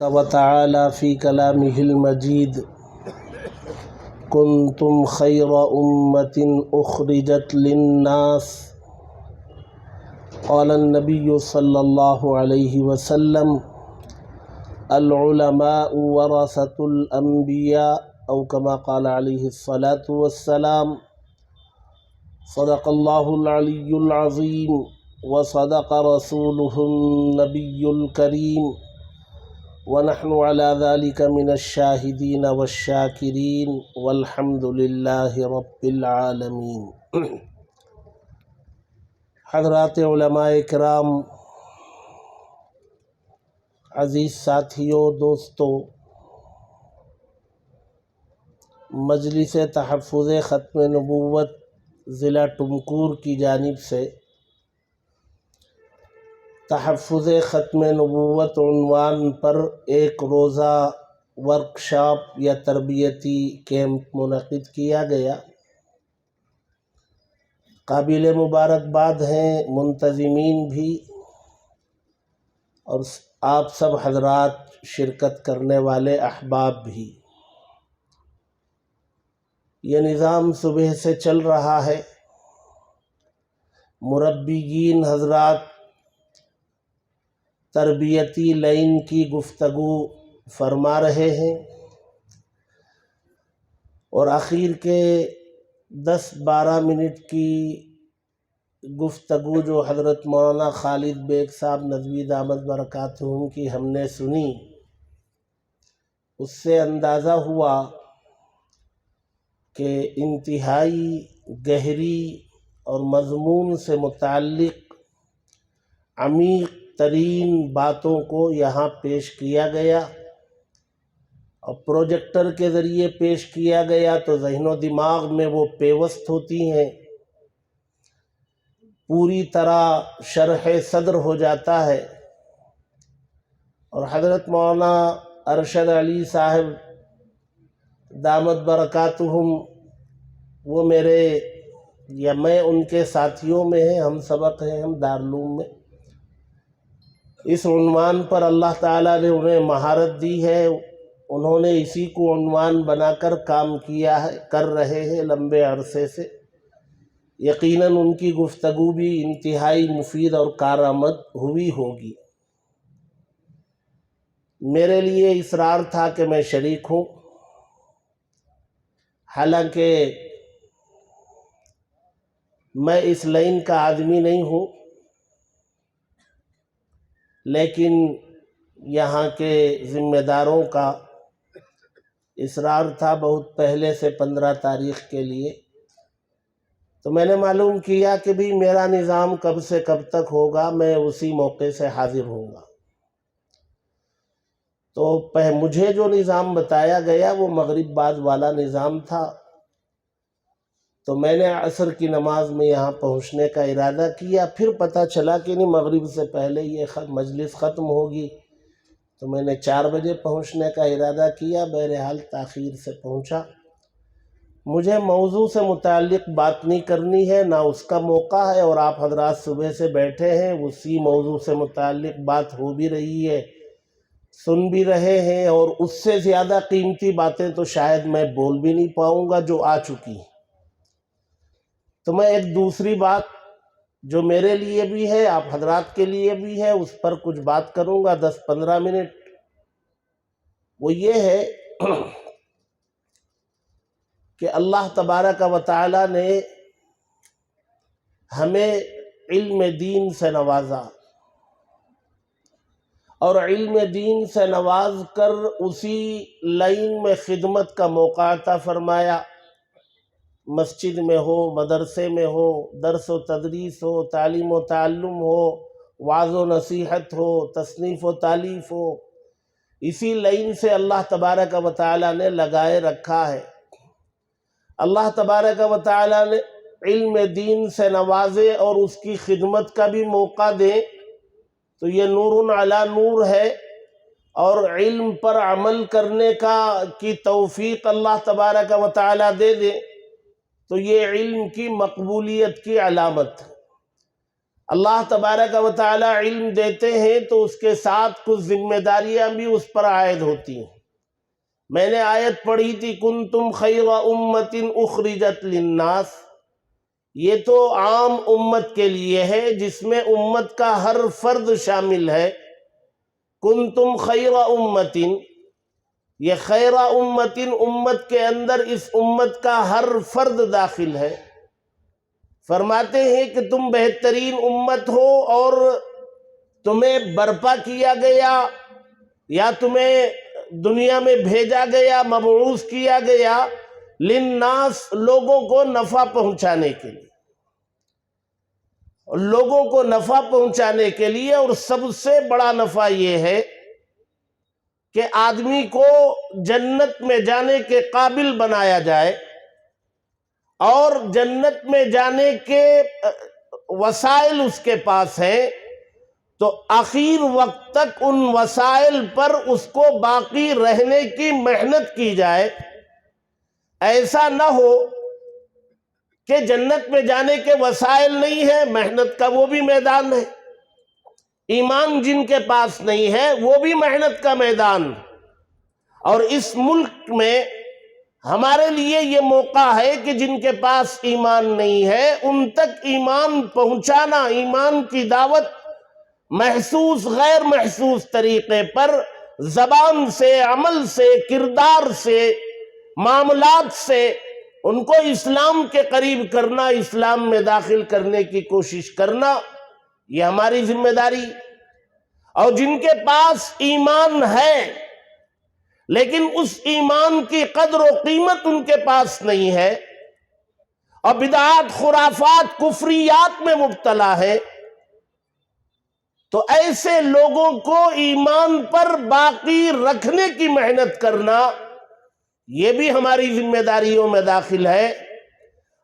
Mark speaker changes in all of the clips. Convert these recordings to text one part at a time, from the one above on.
Speaker 1: وتعالى في كلامه المجيد كنتم خير أمة أخرجت للناس قال النبي صلى الله عليه وسلم العلماء ورثة الأنبياء أو كما قال عليه الصلاة والسلام صدق الله العلي العظيم وصدق رسوله النبي الكريم ونحن على ذلك من الشاهدين والشاكرين والحمد لله رب العالمين۔ حضرات علماء کرام، عزیز ساتھیوں، دوستوں، مجلس تحفظ ختم نبوت ضلع ٹمکور کی جانب سے تحفظ ختم نبوت عنوان پر ایک روزہ ورکشاپ یا تربیتی کیمپ منعقد کیا گیا۔ قابل مبارکباد ہیں منتظمین بھی اور آپ سب حضرات شرکت کرنے والے احباب بھی۔ یہ نظام صبح سے چل رہا ہے، مربیین حضرات تربیتی لائن کی گفتگو فرما رہے ہیں اور آخر کے 10-12 منٹ کی گفتگو جو حضرت مولانا خالد بیگ صاحب نذوی دامت برکاتہم کی ہم نے سنی، اس سے اندازہ ہوا کہ انتہائی گہری اور مضمون سے متعلق عمیق ترین باتوں کو یہاں پیش کیا گیا اور پروجیکٹر کے ذریعے پیش کیا گیا تو ذہن و دماغ میں وہ پیوست ہوتی ہیں، پوری طرح شرح صدر ہو جاتا ہے۔ اور حضرت مولانا ارشد علی صاحب دامت برکاتہم وہ میرے یا میں ان کے ساتھیوں میں ہیں، ہم سبق ہیں، ہم دارالعلوم میں۔ اس عنوان پر اللہ تعالیٰ نے انہیں مہارت دی ہے، انہوں نے اسی کو عنوان بنا کر کام کیا ہے، کر رہے ہیں لمبے عرصے سے۔ یقیناً ان کی گفتگو بھی انتہائی مفید اور کارآمد ہوئی ہوگی۔ میرے لیے اصرار تھا کہ میں شریک ہوں، حالانکہ میں اس لائن کا آدمی نہیں ہوں، لیکن یہاں کے ذمہ داروں کا اصرار تھا بہت پہلے سے 15 تاریخ کے لیے، تو میں نے معلوم کیا کہ بھی میرا نظام کب سے کب تک ہوگا، میں اسی موقع سے حاضر ہوں گا۔ تو مجھے جو نظام بتایا گیا وہ مغرب بعد والا نظام تھا، تو میں نے عصر کی نماز میں یہاں پہنچنے کا ارادہ کیا، پھر پتہ چلا کہ نہیں مغرب سے پہلے یہ مجلس ختم ہوگی، تو میں نے 4 بجے پہنچنے کا ارادہ کیا، بہرحال تاخیر سے پہنچا۔ مجھے موضوع سے متعلق بات نہیں کرنی ہے، نہ اس کا موقع ہے، اور آپ حضرات صبح سے بیٹھے ہیں، اسی موضوع سے متعلق بات ہو بھی رہی ہے، سن بھی رہے ہیں، اور اس سے زیادہ قیمتی باتیں تو شاید میں بول بھی نہیں پاؤں گا جو آ چکی ہیں۔ تو میں ایک دوسری بات جو میرے لیے بھی ہے، آپ حضرات کے لیے بھی ہے، اس پر کچھ بات کروں گا 10-15 منٹ۔ وہ یہ ہے کہ اللہ تبارک و تعالی نے ہمیں علم دین سے نوازا، اور علم دین سے نواز کر اسی لائن میں خدمت کا موقع عطا فرمایا۔ مسجد میں ہو، مدرسے میں ہو، درس و تدریس ہو، تعلیم و تعلم ہو، وعظ و نصیحت ہو، تصنیف و تالیف ہو، اسی لائن سے اللہ تبارک و تعالی نے لگائے رکھا ہے۔ اللہ تبارک و تعالی نے علم دین سے نوازے اور اس کی خدمت کا بھی موقع دے تو یہ نور علی نور ہے، اور علم پر عمل کرنے کی توفیق اللہ تبارک و تعالی دے دے تو یہ علم کی مقبولیت کی علامت ہے۔ اللہ تبارک و تعالی علم دیتے ہیں تو اس کے ساتھ کچھ ذمہ داریاں بھی اس پر عائد ہوتی ہیں۔ میں نے آیت پڑھی تھی کنتم خیر امت اخرجت للناس، یہ تو عام امت کے لیے ہے جس میں امت کا ہر فرد شامل ہے۔ کنتم خیر امت، یہ خیر امت، امت کے اندر اس امت کا ہر فرد داخل ہے۔ فرماتے ہیں کہ تم بہترین امت ہو اور تمہیں برپا کیا گیا یا تمہیں دنیا میں بھیجا گیا، مبعوث کیا گیا للناس، لوگوں کو نفع پہنچانے کے لیے، لوگوں کو نفع پہنچانے کے لیے۔ اور سب سے بڑا نفع یہ ہے کہ آدمی کو جنت میں جانے کے قابل بنایا جائے، اور جنت میں جانے کے وسائل اس کے پاس ہیں، تو آخر وقت تک ان وسائل پر اس کو باقی رہنے کی محنت کی جائے۔ ایسا نہ ہو کہ جنت میں جانے کے وسائل نہیں ہیں، محنت کا وہ بھی میدان ہے، ایمان جن کے پاس نہیں ہے وہ بھی محنت کا میدان۔ اور اس ملک میں ہمارے لیے یہ موقع ہے کہ جن کے پاس ایمان نہیں ہے ان تک ایمان پہنچانا، ایمان کی دعوت محسوس غیر محسوس طریقے پر، زبان سے، عمل سے، کردار سے، معاملات سے ان کو اسلام کے قریب کرنا، اسلام میں داخل کرنے کی کوشش کرنا، یہ ہماری ذمہ داری۔ اور جن کے پاس ایمان ہے لیکن اس ایمان کی قدر و قیمت ان کے پاس نہیں ہے اور بدعات، خرافات، کفریات میں مبتلا ہے، تو ایسے لوگوں کو ایمان پر باقی رکھنے کی محنت کرنا، یہ بھی ہماری ذمہ داریوں میں داخل ہے۔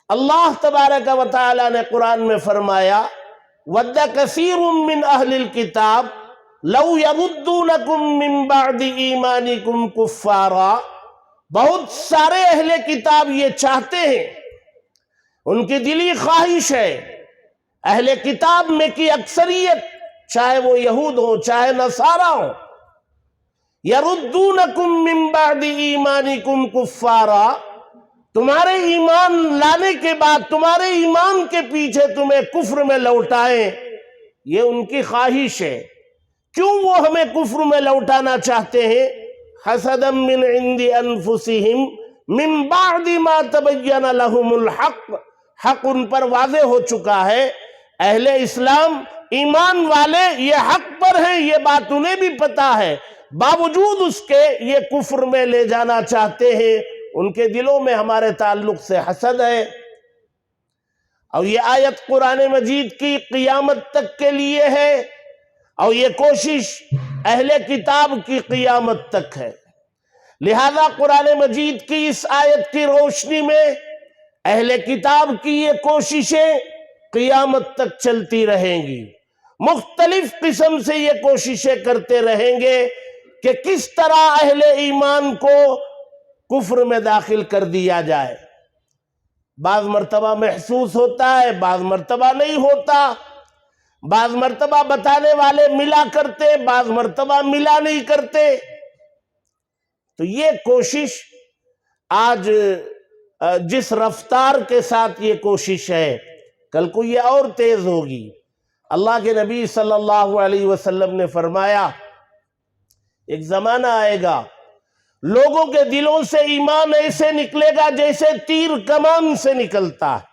Speaker 1: اللہ تبارک و تعالی نے قرآن میں فرمایا وَدَّ كَثِيرٌ مِّنْ أَهْلِ الْكِتَابِ لَوْ يَرُدُّونَكُم مِّن بَعْدِ إِيمَانِكُمْ كُفَّارًا، بہت سارے اہل کتاب یہ چاہتے ہیں، ان کی دلی خواہش ہے، اہل کتاب میں کی اکثریت، چاہے وہ یہود ہو چاہے نصارہ ہو، یردونکم من بعد ایمانکم کفارا، تمہارے ایمان لانے کے بعد، تمہارے ایمان کے پیچھے تمہیں کفر میں لوٹائیں، یہ ان کی خواہش ہے۔ کیوں وہ ہمیں کفر میں لوٹانا چاہتے ہیں؟ حسدا من عند انفسہم من بعد ما تبین لہم الحق، حق ان پر واضح ہو چکا ہے، اہل اسلام ایمان والے یہ حق پر ہیں، یہ بات انہیں بھی پتا ہے، باوجود اس کے یہ کفر میں لے جانا چاہتے ہیں، ان کے دلوں میں ہمارے تعلق سے حسد ہے۔ اور یہ آیت قرآن مجید کی قیامت تک کے لیے ہے، اور یہ کوشش اہل کتاب کی قیامت تک ہے۔ لہذا قرآن مجید کی اس آیت کی روشنی میں اہل کتاب کی یہ کوششیں قیامت تک چلتی رہیں گی، مختلف قسم سے یہ کوششیں کرتے رہیں گے کہ کس طرح اہل ایمان کو کفر میں داخل کر دیا جائے۔ بعض مرتبہ محسوس ہوتا ہے، بعض مرتبہ نہیں ہوتا، بعض مرتبہ بتانے والے ملا کرتے، بعض مرتبہ ملا نہیں کرتے۔ تو یہ کوشش آج جس رفتار کے ساتھ یہ کوشش ہے، کل کو یہ اور تیز ہوگی۔ اللہ کے نبی صلی اللہ علیہ وسلم نے فرمایا ایک زمانہ آئے گا لوگوں کے دلوں سے ایمان ایسے نکلے گا جیسے تیر کمان سے نکلتا ہے۔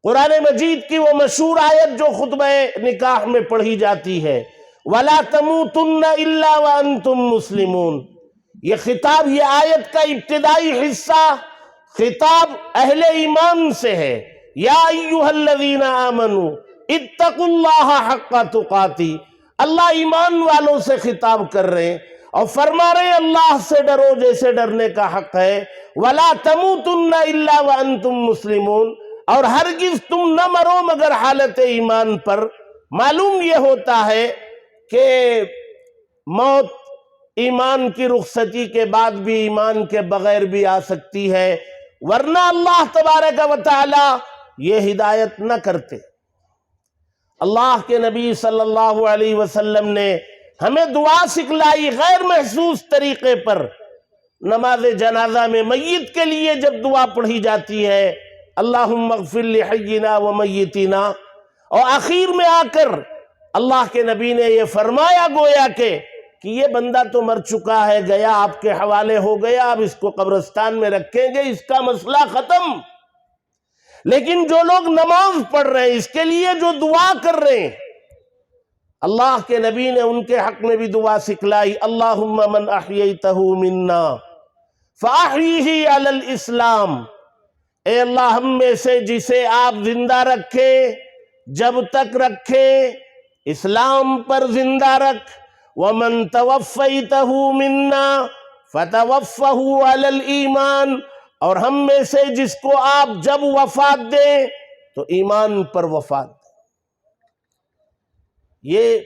Speaker 1: قرآن مجید کی وہ مشہور آیت جو خطبہ نکاح میں پڑھی جاتی ہے وَلَا تَمُوتُنَّ إِلَّا وَأَنْتُمْ مُسْلِمُونَ، یہ خطاب، یہ آیت کا ابتدائی حصہ خطاب اہل ایمان سے ہے۔ یا ایھا الذین آمنوا اتقوا اللہ حق تقاتی، اللہ ایمان والوں سے خطاب کر رہے ہیں اور فرما رہے ہیں اللہ سے ڈرو جیسے ڈرنے کا حق ہے۔ وَلَا تَمُوتُنَّ إِلَّا وَأَنْتُمْ مُسْلِمُونَ، اور ہرگز تم نہ مرو مگر حالت ایمان پر۔ معلوم یہ ہوتا ہے کہ موت ایمان کی رخصتی کے بعد بھی، ایمان کے بغیر بھی آ سکتی ہے، ورنہ اللہ تبارک و تعالی یہ ہدایت نہ کرتے۔ اللہ کے نبی صلی اللہ علیہ وسلم نے ہمیں دعا سکھلائی غیر محسوس طریقے پر۔ نماز جنازہ میں میت کے لیے جب دعا پڑھی جاتی ہے اللہم اغفر لحینا و میتینا، اور آخر میں آ کر اللہ کے نبی نے یہ فرمایا گویا کہ یہ بندہ تو مر چکا ہے، گیا آپ کے حوالے ہو گیا، اب اس کو قبرستان میں رکھیں گے، اس کا مسئلہ ختم۔ لیکن جو لوگ نماز پڑھ رہے ہیں، اس کے لیے جو دعا کر رہے ہیں، اللہ کے نبی نے ان کے حق میں بھی دعا سکھلائی، اللہم من احییتہ منا فاحیہ علی الاسلام، اے اللہ ہم میں سے جسے آپ زندہ رکھے، جب تک رکھے اسلام پر زندہ رکھ، ومن توفیتہ منا فتوفہ علی الایمان، اور ہم میں سے جس کو آپ جب وفات دیں تو ایمان پر وفات دیں۔ یہ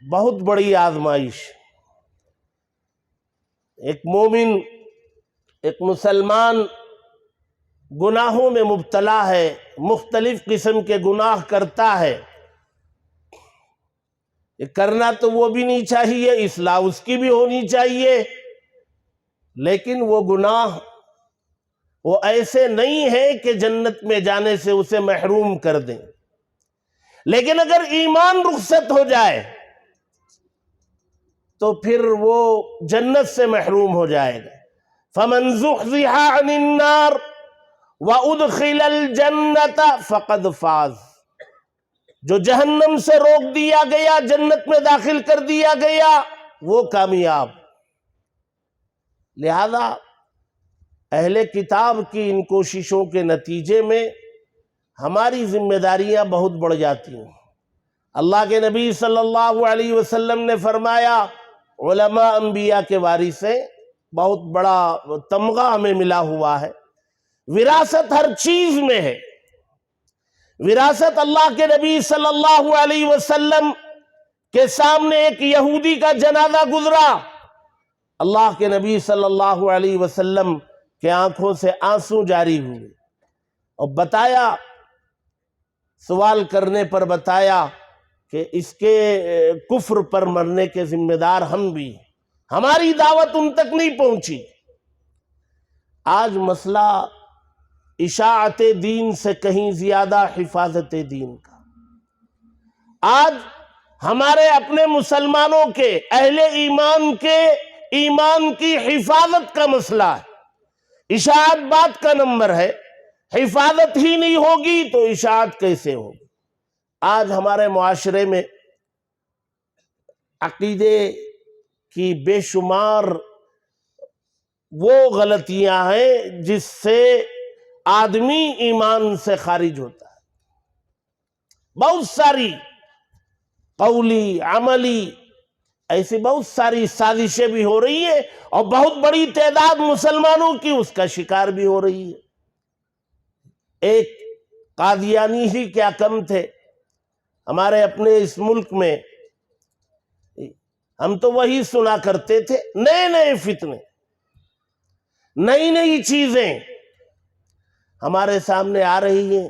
Speaker 1: بہت بڑی آزمائش، ایک مومن، ایک مسلمان گناہوں میں مبتلا ہے، مختلف قسم کے گناہ کرتا ہے، یہ کرنا تو وہ بھی نہیں چاہیے، اصلاح اس کی بھی ہونی چاہیے، لیکن وہ گناہ وہ ایسے نہیں ہے کہ جنت میں جانے سے اسے محروم کر دیں، لیکن اگر ایمان رخصت ہو جائے تو پھر وہ جنت سے محروم ہو جائے گا۔ فَمَنْ زُحْزِحَ عَنِ النَّارِ وَأُدْخِلَ الْجَنَّةَ فَقَدْ فَازَ، جو جہنم سے روک دیا گیا، جنت میں داخل کر دیا گیا، وہ کامیاب۔ لہذا اہل کتاب کی ان کوششوں کے نتیجے میں ہماری ذمہ داریاں بہت بڑھ جاتی ہیں۔ اللہ کے نبی صلی اللہ علیہ وسلم نے فرمایا علماء انبیاء کے وارث ہیں، بہت بڑا تمغہ ہمیں ملا ہوا ہے، وراثت ہر چیز میں ہے۔ وراثت اللہ کے نبی صلی اللہ علیہ وسلم کے سامنے ایک یہودی کا جنازہ گزرا، اللہ کے نبی صلی اللہ علیہ وسلم کے آنکھوں سے آنسو جاری ہوئے، اور بتایا، سوال کرنے پر بتایا کہ اس کے کفر پر مرنے کے ذمہ دار ہم بھی، ہماری دعوت ان تک نہیں پہنچی۔ آج مسئلہ اشاعت دین سے کہیں زیادہ حفاظت دین کا، آج ہمارے اپنے مسلمانوں کے، اہل ایمان کے ایمان کی حفاظت کا مسئلہ ہے۔ اشاعت بات کا نمبر ہے، حفاظت ہی نہیں ہوگی تو اشاعت کیسے ہوگی؟ آج ہمارے معاشرے میں عقیدے کی بے شمار وہ غلطیاں ہیں جس سے آدمی ایمان سے خارج ہوتا ہے، بہت ساری قولی عملی ایسی بہت ساری سازشیں بھی ہو رہی ہیں، اور بہت بڑی تعداد مسلمانوں کی اس کا شکار بھی ہو رہی ہے۔ ایک قادیانی ہی کیا کم تھے ہمارے اپنے اس ملک میں، ہم تو وہی سنا کرتے تھے، نئے نئے فتنے، نئی نئی چیزیں ہمارے سامنے آ رہی ہیں،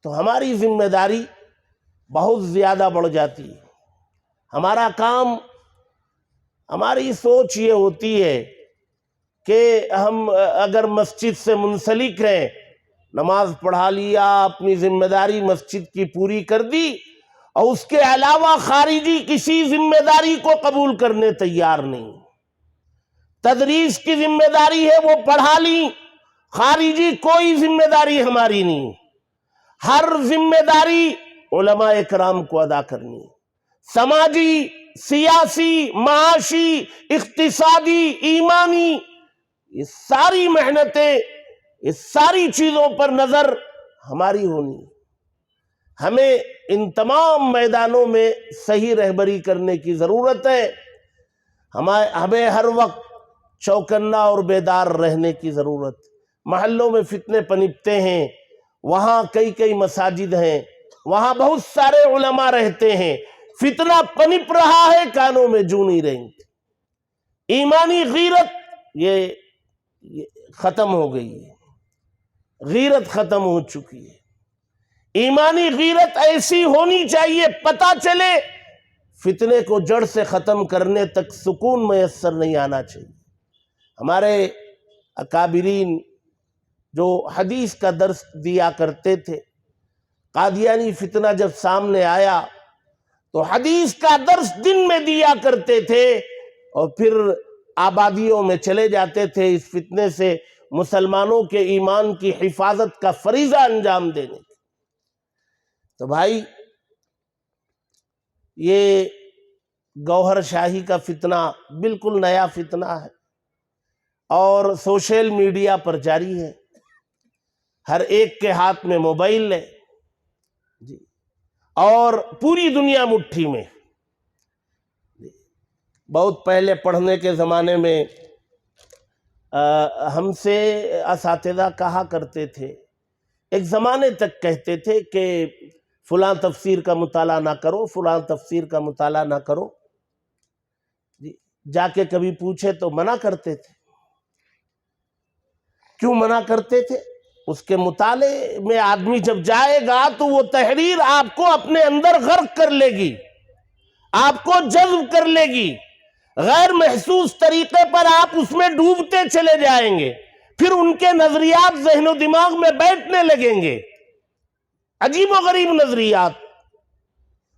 Speaker 1: تو ہماری ذمہ داری بہت زیادہ بڑھ جاتی ہے۔ ہمارا کام، ہماری سوچ یہ ہوتی ہے کہ ہم اگر مسجد سے منسلک ہیں، نماز پڑھا لیا، اپنی ذمہ داری مسجد کی پوری کر دی، اور اس کے علاوہ خارجی کسی ذمہ داری کو قبول کرنے تیار نہیں۔ تدریس کی ذمہ داری ہے وہ پڑھا لی، خارجی کوئی ذمہ داری ہماری نہیں۔ ہر ذمہ داری علماء کرام کو ادا کرنی ہے، سماجی، سیاسی، معاشی، اقتصادی، ایمانی، یہ ساری محنتیں، یہ ساری چیزوں پر نظر ہماری ہونی ہے۔ ہمیں ان تمام میدانوں میں صحیح رہبری کرنے کی ضرورت ہے۔ ہمیں ہر وقت چوکنا اور بیدار رہنے کی ضرورت۔ محلوں میں فتنے پنپتے ہیں، وہاں کئی مساجد ہیں، وہاں بہت سارے علماء رہتے ہیں، فتنہ پنپ رہا ہے، کانوں میں جوں نہیں رہیں گے۔ ایمانی غیرت یہ ختم ہو گئی ہے، غیرت ختم ہو چکی ہے۔ ایمانی غیرت ایسی ہونی چاہیے پتہ چلے فتنے کو جڑ سے ختم کرنے تک سکون میسر نہیں آنا چاہیے۔ ہمارے اکابرین جو حدیث کا درس دیا کرتے تھے، قادیانی فتنہ جب سامنے آیا تو حدیث کا درس دن میں دیا کرتے تھے اور پھر آبادیوں میں چلے جاتے تھے اس فتنے سے مسلمانوں کے ایمان کی حفاظت کا فریضہ انجام دینے۔ تو بھائی یہ گوہر شاہی کا فتنہ بالکل نیا فتنہ ہے اور سوشل میڈیا پر جاری ہے، ہر ایک کے ہاتھ میں موبائل ہے جی، اور پوری دنیا مٹھی میں۔ بہت پہلے پڑھنے کے زمانے میں ہم سے اساتذہ کہا کرتے تھے، ایک زمانے تک کہتے تھے کہ فلاں تفسیر کا مطالعہ نہ کرو، فلاں تفسیر کا مطالعہ نہ کرو جی، جا کے کبھی پوچھے تو منع کرتے تھے۔ کیوں منع کرتے تھے؟ اس کے مطالعے میں آدمی جب جائے گا تو وہ تحریر آپ کو اپنے اندر غرق کر لے گی، آپ کو جذب کر لے گی، غیر محسوس طریقے پر آپ اس میں ڈوبتے چلے جائیں گے، پھر ان کے نظریات ذہن و دماغ میں بیٹھنے لگیں گے، عجیب و غریب نظریات۔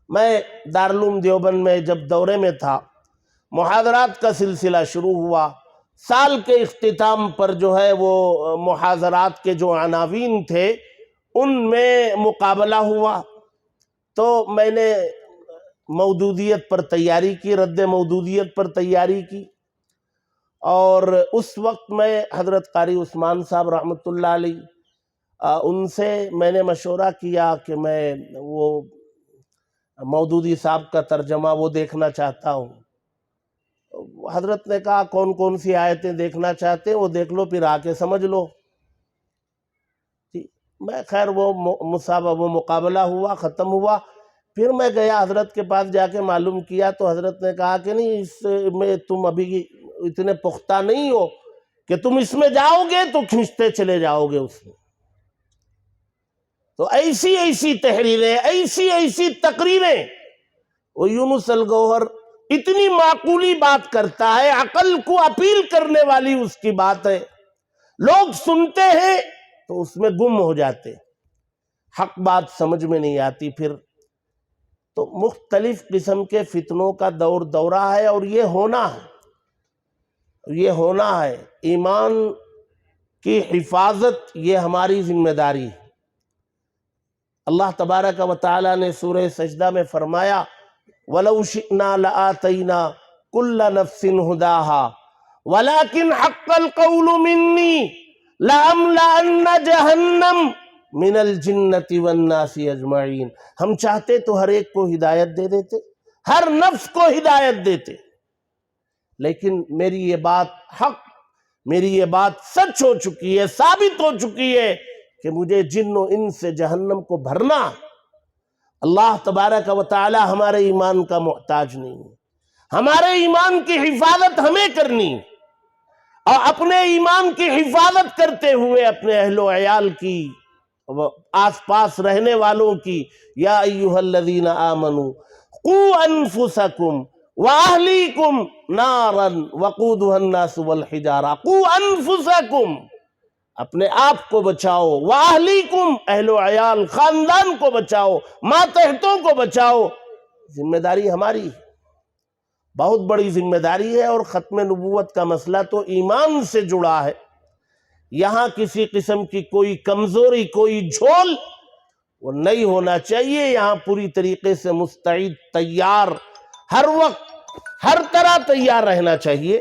Speaker 1: میں دارالعلوم دیوبند میں جب دورے میں تھا، محاضرات کا سلسلہ شروع ہوا، سال کے اختتام پر جو ہے وہ محاضرات کے جو عناوین تھے ان میں مقابلہ ہوا، تو میں نے مودودیت پر تیاری کی، رد مودودیت پر تیاری کی، اور اس وقت میں حضرت قاری عثمان صاحب رحمۃ اللہ علیہ ان سے میں نے مشورہ کیا کہ میں وہ مودودی صاحب کا ترجمہ وہ دیکھنا چاہتا ہوں۔ حضرت نے کہا کون کون سی آیتیں دیکھنا چاہتے ہیں وہ دیکھ لو، پھر آ کے سمجھ لو۔ میں خیر وہ مقابلہ ہوا، ختم ہوا، پھر میں گیا حضرت کے پاس، جا کے معلوم کیا تو حضرت نے کہا کہ نہیں، اس میں تم ابھی اتنے پختہ نہیں ہو کہ تم اس میں جاؤ گے تو کھنچتے چلے جاؤ گے اس میں۔ تو ایسی ایسی تحریریں، ایسی ایسی تقریریں، وہ یونس الگوہر اتنی معقولی بات کرتا ہے، عقل کو اپیل کرنے والی اس کی بات ہے، لوگ سنتے ہیں تو اس میں گم ہو جاتے، حق بات سمجھ میں نہیں آتی۔ پھر تو مختلف قسم کے فتنوں کا دورہ ہے، اور یہ ہونا ہے، یہ ہونا ہے۔ ایمان کی حفاظت یہ ہماری ذمہ داری ہے۔ اللہ تبارک و تعالیٰ نے سورہ سجدہ میں فرمایا وَلَوْ شِئْنَا لَآتَيْنَا كُلَّ نَفْسٍ هُدَاهَا وَلَكِنْ حَقَّ الْقَوْلُ مِنِّي لَأَمْلَأَنَّ جَهَنَّمَ مِنَ الْجِنَّةِ وَالنَّاسِ أَجْمَعِينَ۔ ہم چاہتے تو ہر ایک کو ہدایت دے دیتے، ہر نفس کو ہدایت دیتے، لیکن میری یہ بات حق، میری یہ بات سچ ہو چکی ہے، ثابت ہو چکی ہے کہ مجھے جن و انس سے جہنم کو بھرنا۔ اللہ تبارک و تعالی ہمارے ایمان کا محتاج نہیں ہے، ہمارے ایمان کی حفاظت ہمیں کرنی، اور اپنے ایمان کی حفاظت کرتے ہوئے اپنے اہل و عیال کی، آس پاس رہنے والوں کی۔ یا ایھا الذین آمنوا قوا انفسکم واہلیکم نارا وقودھا الناس والحجارہ۔ قوا انفسکم، اپنے آپ کو بچاؤ، واہلیکم، اہل و عیال خاندان کو بچاؤ، ماتحتوں کو بچاؤ۔ ذمہ داری ہماری ہے، بہت بڑی ذمہ داری ہے، اور ختم نبوت کا مسئلہ تو ایمان سے جڑا ہے۔ یہاں کسی قسم کی کوئی کمزوری، کوئی جھول وہ نہیں ہونا چاہیے، یہاں پوری طریقے سے مستعد، تیار، ہر وقت ہر طرح تیار رہنا چاہیے۔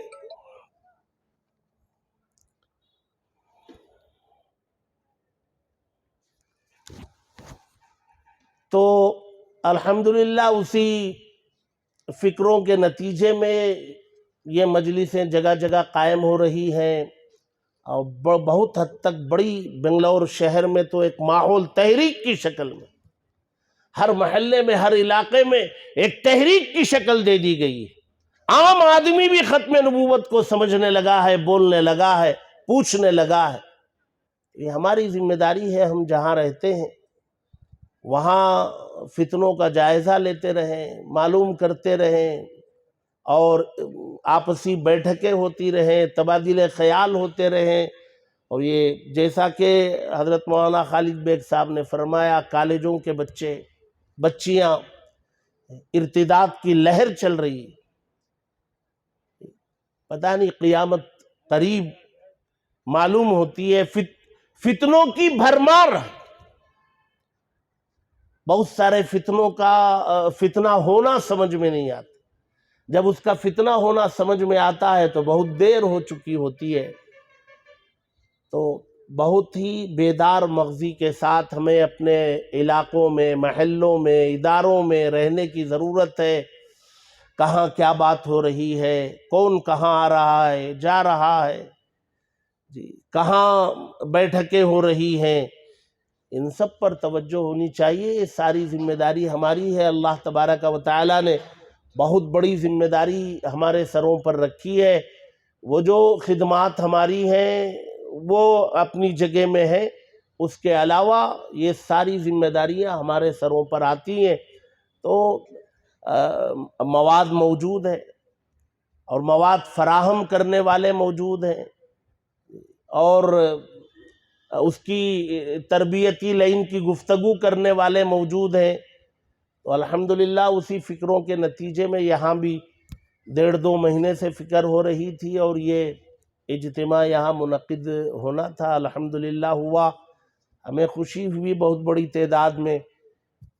Speaker 1: تو الحمدللہ اسی فکروں کے نتیجے میں یہ مجلسیں جگہ جگہ قائم ہو رہی ہیں، اور بہت حد تک بڑی بنگلور شہر میں تو ایک ماحول تحریک کی شکل میں، ہر محلے میں، ہر علاقے میں ایک تحریک کی شکل دے دی گئی ہے۔ عام آدمی بھی ختم نبوت کو سمجھنے لگا ہے، بولنے لگا ہے، پوچھنے لگا ہے۔ یہ ہماری ذمہ داری ہے، ہم جہاں رہتے ہیں وہاں فتنوں کا جائزہ لیتے رہیں، معلوم کرتے رہیں، اور آپسی بیٹھکیں ہوتی رہیں، تبادلے خیال ہوتے رہیں۔ اور یہ جیسا کہ حضرت مولانا خالد بیگ صاحب نے فرمایا، کالجوں کے بچے بچیاں، ارتداد کی لہر چل رہی، پتہ نہیں قیامت قریب معلوم ہوتی ہے، فتنوں کی بھرمار، بہت سارے فتنوں کا فتنہ ہونا سمجھ میں نہیں آتا، جب اس کا فتنہ ہونا سمجھ میں آتا ہے تو بہت دیر ہو چکی ہوتی ہے۔ تو بہت ہی بیدار مغزی کے ساتھ ہمیں اپنے علاقوں میں، محلوں میں، اداروں میں رہنے کی ضرورت ہے۔ کہاں کیا بات ہو رہی ہے، کون کہاں آ رہا ہے، جا رہا ہے، کہاں بیٹھکیں ہو رہی ہیں، ان سب پر توجہ ہونی چاہیے۔ یہ ساری ذمہ داری ہماری ہے۔ اللہ تبارک و تعالیٰ نے بہت بڑی ذمہ داری ہمارے سروں پر رکھی ہے۔ وہ جو خدمات ہماری ہیں وہ اپنی جگہ میں ہیں، اس کے علاوہ یہ ساری ذمہ داریاں ہمارے سروں پر آتی ہیں۔ تو مواد موجود ہے اور مواد فراہم کرنے والے موجود ہیں، اور اس کی تربیتی لائن کی گفتگو کرنے والے موجود ہیں۔ تو الحمدللہ اسی فکروں کے نتیجے میں یہاں بھی 1.5-2 مہینے سے فکر ہو رہی تھی، اور یہ اجتماع یہاں منعقد ہونا تھا، الحمدللہ ہوا۔ ہمیں خوشی ہوئی، بہت بڑی تعداد میں،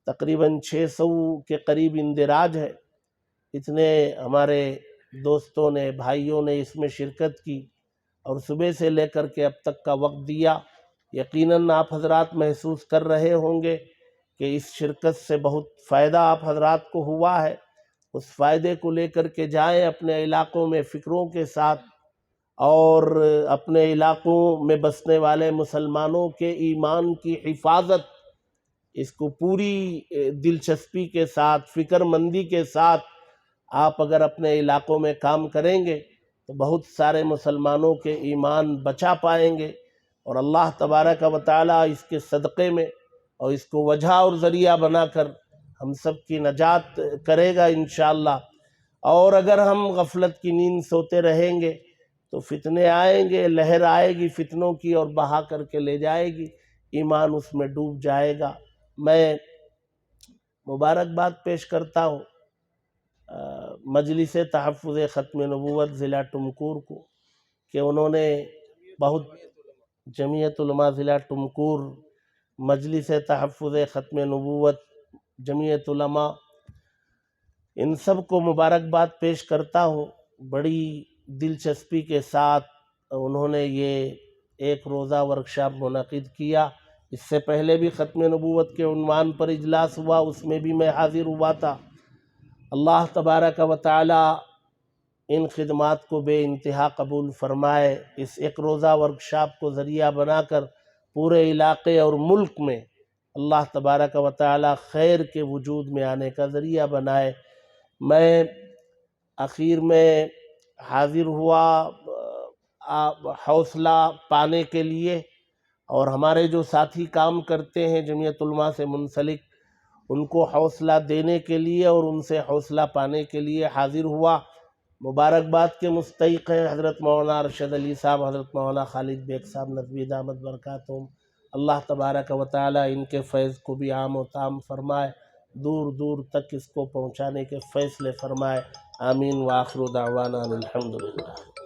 Speaker 1: تقریباً 600 کے قریب اندراج ہے۔ اتنے ہمارے دوستوں نے، بھائیوں نے اس میں شرکت کی، اور صبح سے لے کر کے اب تک کا وقت دیا۔ یقیناً آپ حضرات محسوس کر رہے ہوں گے کہ اس شرکت سے بہت فائدہ آپ حضرات کو ہوا ہے۔ اس فائدے کو لے کر کے جائیں اپنے علاقوں میں فکروں کے ساتھ، اور اپنے علاقوں میں بسنے والے مسلمانوں کے ایمان کی حفاظت، اس کو پوری دلچسپی کے ساتھ، فکر مندی کے ساتھ آپ اگر اپنے علاقوں میں کام کریں گے تو بہت سارے مسلمانوں کے ایمان بچا پائیں گے، اور اللہ تبارک و تعالیٰ اس کے صدقے میں اور اس کو وجہ اور ذریعہ بنا کر ہم سب کی نجات کرے گا انشاءاللہ۔ اور اگر ہم غفلت کی نیند سوتے رہیں گے تو فتنے آئیں گے، لہر آئے گی فتنوں کی اور بہا کر کے لے جائے گی، ایمان اس میں ڈوب جائے گا۔ میں مبارکباد پیش کرتا ہوں مجلس تحفظ ختم نبوت ضلع ٹمکور کو، کہ انہوں نے بہت، جمعیت علماء ضلع ٹمکور، مجلس تحفظ ختم نبوت، جمعیت علماء، ان سب کو مبارکباد پیش کرتا ہوں۔ بڑی دلچسپی کے ساتھ انہوں نے یہ ایک روزہ ورکشاپ منعقد کیا۔ اس سے پہلے بھی ختم نبوت کے عنوان پر اجلاس ہوا، اس میں بھی میں حاضر ہوا تھا۔ اللہ تبارک و تعالی ان خدمات کو بے انتہا قبول فرمائے۔ اس ایک روزہ ورکشاپ کو ذریعہ بنا کر پورے علاقے اور ملک میں اللہ تبارک و تعالی خیر کے وجود میں آنے کا ذریعہ بنائے۔ میں اخیر میں حاضر ہوا حوصلہ پانے کے لیے، اور ہمارے جو ساتھی کام کرتے ہیں جمعیت علماء سے منسلک، ان کو حوصلہ دینے کے لیے اور ان سے حوصلہ پانے کے لیے حاضر ہوا۔ مبارکباد کے مستحق ہیں حضرت مولانا ارشد علی صاحب، حضرت مولانا خالد بیگ صاحب ندوی دامت برکاتہم۔ اللہ تبارک و تعالی ان کے فیض کو بھی عام و تام فرمائے، دور دور تک اس کو پہنچانے کے فیصلے فرمائے۔ آمین، وآخر دعوانا الحمدللہ۔